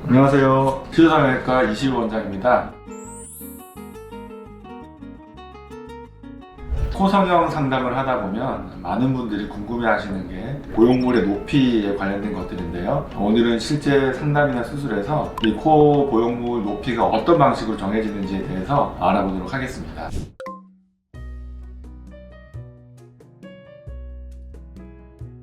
안녕하세요. 치료성형외과 이시우 원장입니다. 코 성형 상담을 하다 보면 많은 분들이 궁금해하시는 게 보형물의 높이에 관련된 것들인데요. 오늘은 실제 상담이나 수술에서 이 코 보형물 높이가 어떤 방식으로 정해지는지에 대해서 알아보도록 하겠습니다.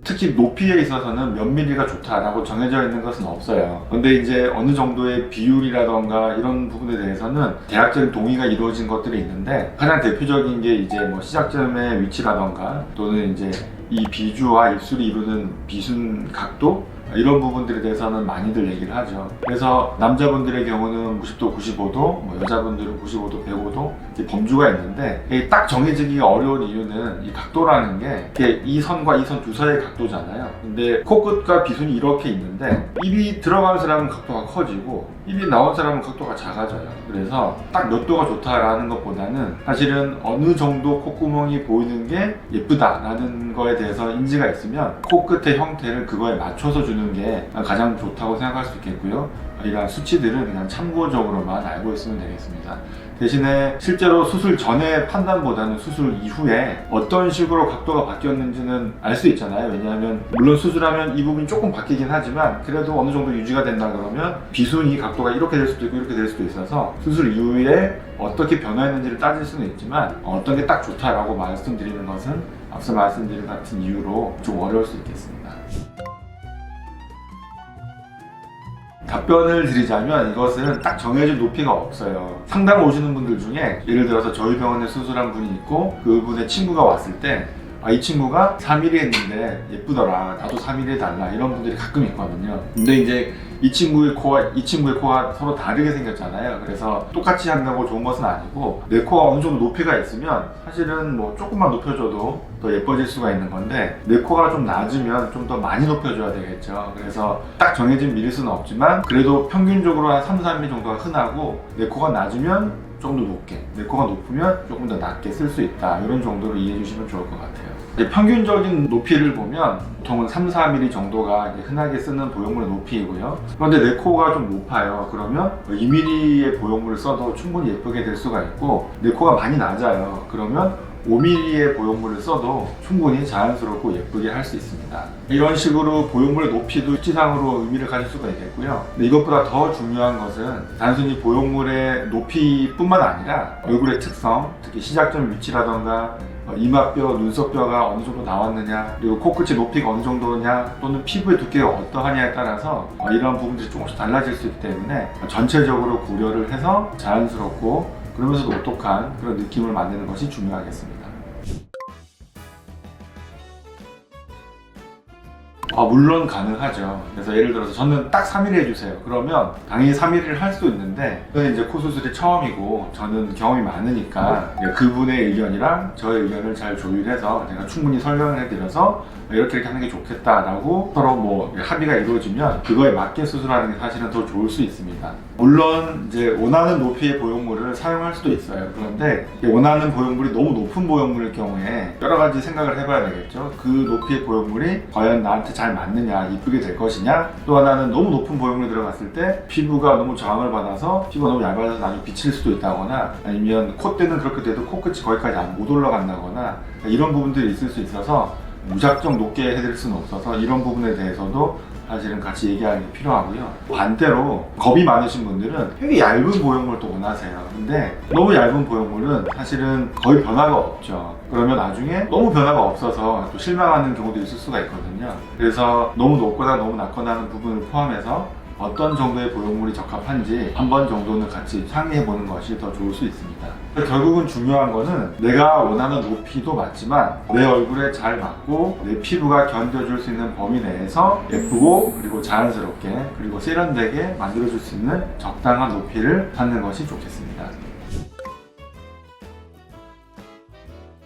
특히 높이에 있어서는 몇 밀리가 좋다라고 정해져 있는 것은 없어요. 근데 이제 어느 정도의 비율이라던가 이런 부분에 대해서는 대학적인 동의가 이루어진 것들이 있는데, 가장 대표적인 게 이제 뭐 시작점의 위치라던가 또는 이제 이 비주와 입술이 이루는 비순 각도, 이런 부분들에 대해서는 많이들 얘기를 하죠. 그래서 남자분들의 경우는 90도, 95도, 뭐 여자분들은 95도, 105도 이렇게 범주가 있는데, 이게 딱 정해지기가 어려운 이유는 이 각도라는 게 이 선과 이 선 두 사이의 각도잖아요. 근데 코끝과 비순이 이렇게 있는데 입이 들어간 사람은 각도가 커지고 입이 나온 사람은 각도가 작아져요. 그래서 딱 몇 도가 좋다라는 것보다는 사실은 어느 정도 콧구멍이 보이는 게 예쁘다라는 거에 대해서 인지가 있으면 코끝의 형태를 그거에 맞춰서 주는 게 가장 좋다고 생각할 수 있겠고요. 이러한 수치들은 그냥 참고적으로만 알고 있으면 되겠습니다. 대신에 실제로 수술 전의 판단보다는 수술 이후에 어떤 식으로 각도가 바뀌었는지는 알 수 있잖아요. 왜냐하면 물론 수술하면 이 부분이 조금 바뀌긴 하지만 그래도 어느 정도 유지가 된다 그러면 비순이 각도가 이렇게 될 수도 있고 이렇게 될 수도 있어서 수술 이후에 어떻게 변화했는지를 따질 수는 있지만 어떤 게 딱 좋다라고 말씀드리는 것은 앞서 말씀드린 같은 이유로 좀 어려울 수 있겠습니다. 답변을 드리자면 이것은 딱 정해진 높이가 없어요. 상담 오시는 분들 중에 예를 들어서 저희 병원에 수술한 분이 있고 그분의 친구가 왔을 때 이 친구가 3mm 했는데 예쁘더라, 나도 3mm 해달라, 이런 분들이 가끔 있거든요. 근데 이제 이 친구의 코가 서로 다르게 생겼잖아요. 그래서 똑같이 한다고 좋은 것은 아니고, 내 코가 어느 정도 높이가 있으면 사실은 뭐 조금만 높여줘도 더 예뻐질 수가 있는 건데, 내 코가 좀 낮으면 좀 더 많이 높여줘야 되겠죠. 그래서 딱 정해진 미리수는 없지만 그래도 평균적으로 한 3, 4mm 정도가 흔하고, 내 코가 낮으면 좀 더 높게, 내 코가 높으면 조금 더 낮게 쓸 수 있다, 이런 정도로 이해해 주시면 좋을 것 같아요. 평균적인 높이를 보면 보통은 3, 4mm 정도가 흔하게 쓰는 보형물의 높이이고요. 그런데 내 코가 좀 높아요. 그러면 2mm의 보형물을 써도 충분히 예쁘게 될 수가 있고, 내 코가 많이 낮아요. 그러면 5mm의 보형물을 써도 충분히 자연스럽고 예쁘게 할 수 있습니다. 이런 식으로 보형물의 높이도 수치상으로 의미를 가질 수가 있겠고요. 근데 이것보다 더 중요한 것은 단순히 보형물의 높이뿐만 아니라 얼굴의 특성, 특히 시작점 위치라던가 이마뼈, 눈썹뼈가 어느 정도 나왔느냐, 그리고 코끝의 높이가 어느 정도냐, 또는 피부의 두께가 어떠하냐에 따라서 이런 부분들이 조금씩 달라질 수 있기 때문에 전체적으로 고려를 해서 자연스럽고 그러면서도 오똑한 그런 느낌을 만드는 것이 중요하겠습니다. 물론 가능하죠. 그래서 예를 들어서 저는 딱 3mm 해주세요. 그러면 당연히 3mm를 할 수도 있는데, 그건 이제 코 수술이 처음이고 저는 경험이 많으니까 그분의 의견이랑 저의 의견을 잘 조율해서 제가 충분히 설명을 해드려서 이렇게 하는 게 좋겠다라고 서로 뭐 합의가 이루어지면 그거에 맞게 수술하는 게 사실은 더 좋을 수 있습니다. 물론 이제 원하는 높이의 보형물을 사용할 수도 있어요. 그런데 원하는 보형물이 너무 높은 보형물일 경우에 여러 가지 생각을 해봐야 되겠죠. 그 높이의 보형물이 과연 나한테 잘 맞느냐, 이쁘게 될 것이냐, 또 하나는 너무 높은 보형물이 들어갔을 때 피부가 너무 저항을 받아서 피부가 너무 얇아져서 나중에 비칠 수도 있다거나, 아니면 콧대는 그렇게 돼도 코끝이 거기까지 못 올라간다거나, 이런 부분들이 있을 수 있어서 무작정 높게 해드릴 수는 없어서 이런 부분에 대해서도 사실은 같이 얘기하는 게 필요하고요. 반대로 겁이 많으신 분들은 되게 얇은 보형물도 원하세요. 근데 너무 얇은 보형물은 사실은 거의 변화가 없죠. 그러면 나중에 너무 변화가 없어서 또 실망하는 경우도 있을 수가 있거든요. 그래서 너무 높거나 너무 낮거나 하는 부분을 포함해서 어떤 정도의 보형물이 적합한지 한 번 정도는 같이 상의해 보는 것이 더 좋을 수 있습니다. 결국은 중요한 거는 내가 원하는 높이도 맞지만 내 얼굴에 잘 맞고 내 피부가 견뎌줄 수 있는 범위 내에서 예쁘고 그리고 자연스럽게 그리고 세련되게 만들어줄 수 있는 적당한 높이를 찾는 것이 좋겠습니다.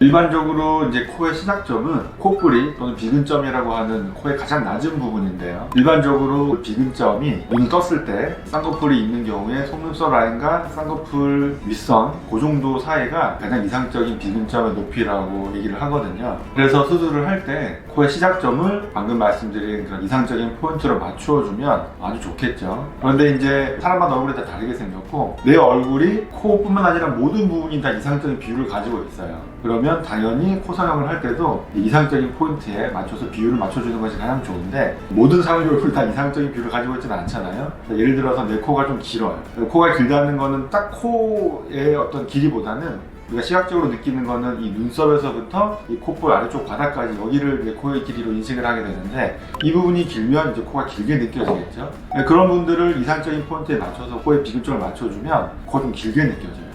일반적으로 이제 코의 시작점은 코뿌리 또는 비근점이라고 하는 코의 가장 낮은 부분인데요. 일반적으로 비근점이 눈 떴을 때 쌍꺼풀이 있는 경우에 속눈썹 라인과 쌍꺼풀 윗선 그 정도 사이가 가장 이상적인 비근점의 높이라고 얘기를 하거든요. 그래서 수술을 할 때 코의 시작점을 방금 말씀드린 그런 이상적인 포인트로 맞추어주면 아주 좋겠죠. 그런데 이제 사람마다 얼굴이 다 다르게 생겼고 내 얼굴이 코뿐만 아니라 모든 부분이 다 이상적인 비율을 가지고 있어요. 그러면 당연히 코 성형을 할 때도 이상적인 포인트에 맞춰서 비율을 맞춰주는 것이 가장 좋은데 모든 사람의 얼굴이 다 이상적인 비율을 가지고 있지는 않잖아요. 예를 들어서 내 코가 좀 길어요. 코가 길다는 거는 딱 코의 어떤 길이보다는 우리가 시각적으로 느끼는 거는 이 눈썹에서부터 이 콧볼 아래쪽 바닥까지 여기를 이제 코의 길이로 인식을 하게 되는데 이 부분이 길면 이제 코가 길게 느껴지겠죠. 그런 분들을 이상적인 포인트에 맞춰서 코의 비근점을 맞춰주면 코가 좀 길게 느껴져요.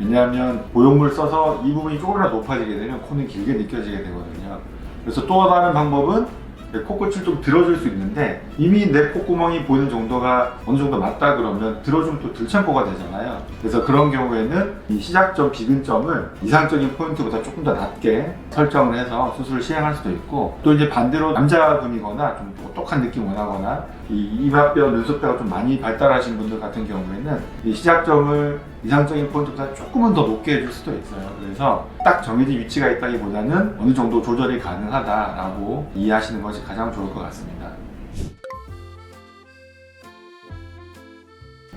왜냐하면 보형물 써서 이 부분이 조금이라도 높아지게 되면 코는 길게 느껴지게 되거든요. 그래서 또 다른 방법은 코끝을 좀 들어줄 수 있는데 이미 내 콧구멍이 보이는 정도가 어느 정도 맞다 그러면 들어주면 또 들창코가 되잖아요. 그래서 그런 경우에는 이 시작점 비근점을 이상적인 포인트보다 조금 더 낮게 설정을 해서 수술을 시행할 수도 있고 또 이제 반대로 남자분이거나 좀 똑똑한 느낌 원하거나 이 이마뼈, 눈썹뼈가 좀 많이 발달하신 분들 같은 경우에는 이 시작점을 이상적인 포인트보다 조금은 더 높게 해줄 수도 있어요. 그래서 딱 정해진 위치가 있다기보다는 어느 정도 조절이 가능하다라고 이해하시는 것이 가장 좋을 것 같습니다.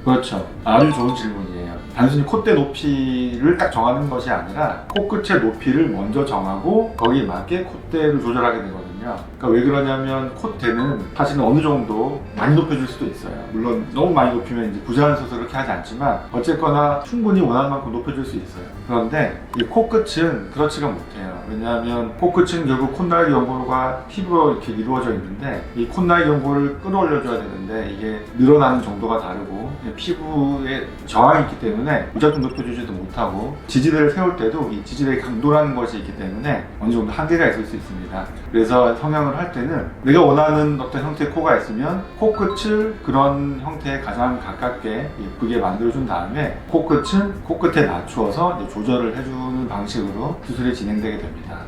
그렇죠. 아주 좋은 질문이에요. 단순히 콧대 높이를 딱 정하는 것이 아니라 코끝의 높이를 먼저 정하고 거기에 맞게 콧대를 조절하게 되거든요. 그러니까 왜 그러냐면 콧대는 사실은 어느 정도 많이 높여줄 수도 있어요. 물론 너무 많이 높이면 이제 부자연스러워서 그렇게 하지 않지만 어쨌거나 충분히 원하는 만큼 높여줄 수 있어요. 그런데 이 코끝은 그렇지가 못해요. 왜냐하면 코끝은 결국 콧날개 연골과 피부로 이렇게 이루어져 있는데 이 콧날개 연골을 끌어올려줘야 되는데 이게 늘어나는 정도가 다르고 피부에 저항이 있기 때문에 무작정 높여주지도 못하고 지지대를 세울 때도 이 지지대의 강도라는 것이 있기 때문에 어느 정도 한계가 있을 수 있습니다. 그래서 성형을 할 때는 내가 원하는 어떤 형태의 코가 있으면 코끝을 그런 형태에 가장 가깝게 예쁘게 만들어준 다음에 코끝은 코끝에 맞추어서 조절을 해주는 방식으로 수술이 진행되게 됩니다.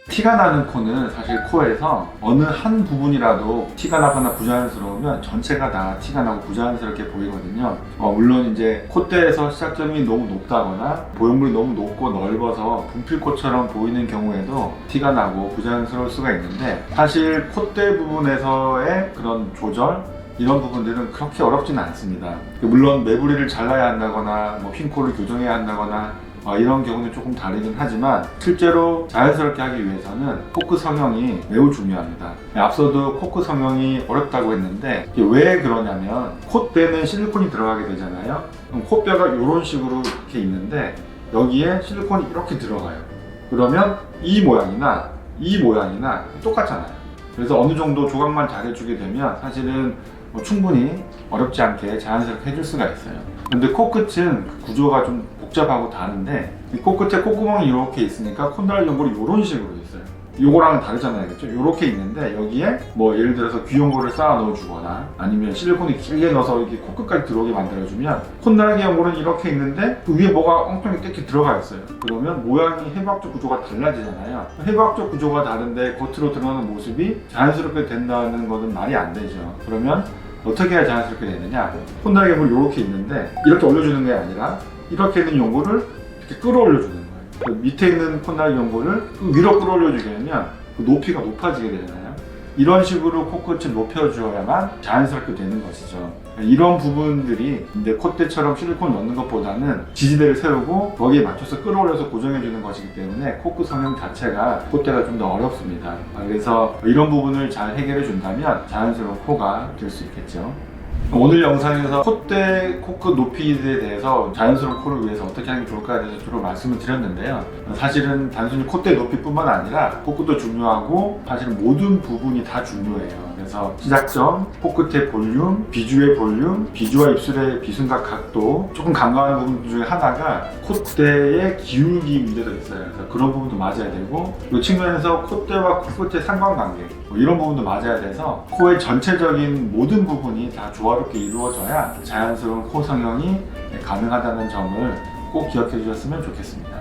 티가 나는 코는 사실 코에서 어느 한 부분이라도 티가 나거나 부자연스러우면 전체가 다 티가 나고 부자연스럽게 보이거든요. 물론 이제 콧대에서 시작점이 너무 높다거나 보형물이 너무 높고 넓어서 분필코처럼 보이는 경우에도 티가 나고 부자연스러울 수가 있는데 사실 콧대 부분에서의 그런 조절 이런 부분들은 그렇게 어렵지는 않습니다. 물론 매부리를 잘라야 한다거나 핀코를 교정해야 한다거나 이런 경우는 조금 다르긴 하지만 실제로 자연스럽게 하기 위해서는 코끝 성형이 매우 중요합니다. 앞서도 코끝 성형이 어렵다고 했는데 왜 그러냐면 콧대는 실리콘이 들어가게 되잖아요. 그럼 콧뼈가 이런 식으로 이렇게 있는데 여기에 실리콘이 이렇게 들어가요. 그러면 이 모양이나 이 모양이나 똑같잖아요. 그래서 어느 정도 조각만 잘해주게 되면 사실은 충분히 어렵지 않게 자연스럽게 해줄 수가 있어요. 근데 코끝은 구조가 좀 복잡하고 다른데 이 코끝에 콧구멍이 이렇게 있으니까 콧날 연골이 이런 식으로 있어요. 요거랑은 다르잖아요, 그렇죠? 이렇게 있는데 여기에 예를 들어서 귀연골을 쌓아 넣어주거나 아니면 실리콘을 길게 넣어서 이렇게 코끝까지 들어오게 만들어주면 콧날개 연골은 이렇게 있는데 그 위에 뭐가 엉뚱하게 이렇게 들어가 있어요. 그러면 모양이 해부학적 구조가 달라지잖아요. 해부학적 구조가 다른데 겉으로 드러나는 모습이 자연스럽게 된다는 것은 말이 안 되죠. 그러면 어떻게 해야 자연스럽게 되느냐? 콧날개 연골이 이렇게 있는데 이렇게 올려주는 게 아니라 이렇게 있는 연골을 이렇게 끌어올려주는 거예요. 그 밑에 있는 콧날개 연골을 위로 끌어올려주게 되면 그 높이가 높아지게 되잖아요. 이런 식으로 코끝을 높여주어야만 자연스럽게 되는 것이죠. 이런 부분들이 이제 콧대처럼 실리콘 넣는 것보다는 지지대를 세우고 거기에 맞춰서 끌어올려서 고정해주는 것이기 때문에 코끝 성형 자체가 콧대가 좀 더 어렵습니다. 그래서 이런 부분을 잘 해결해 준다면 자연스러운 코가 될 수 있겠죠. 오늘 영상에서 콧대, 코끝 높이에 대해서 자연스러운 코를 위해서 어떻게 하는 게 좋을까에 대해서 주로 말씀을 드렸는데요. 사실은 단순히 콧대 높이뿐만 아니라 코끝도 중요하고 사실은 모든 부분이 다 중요해요. 그래서 시작점, 코끝의 볼륨, 비주의 볼륨, 비주와 입술의 비순각 각도, 조금 간과한 부분 중에 하나가 콧대의 기울기 문제도 있어요. 그래서 그런 부분도 맞아야 되고, 이 측면에서 콧대와 코끝의 상관관계 이런 부분도 맞아야 돼서 코의 전체적인 모든 부분이 다 조화롭게 이루어져야 자연스러운 코 성형이 가능하다는 점을 꼭 기억해 주셨으면 좋겠습니다.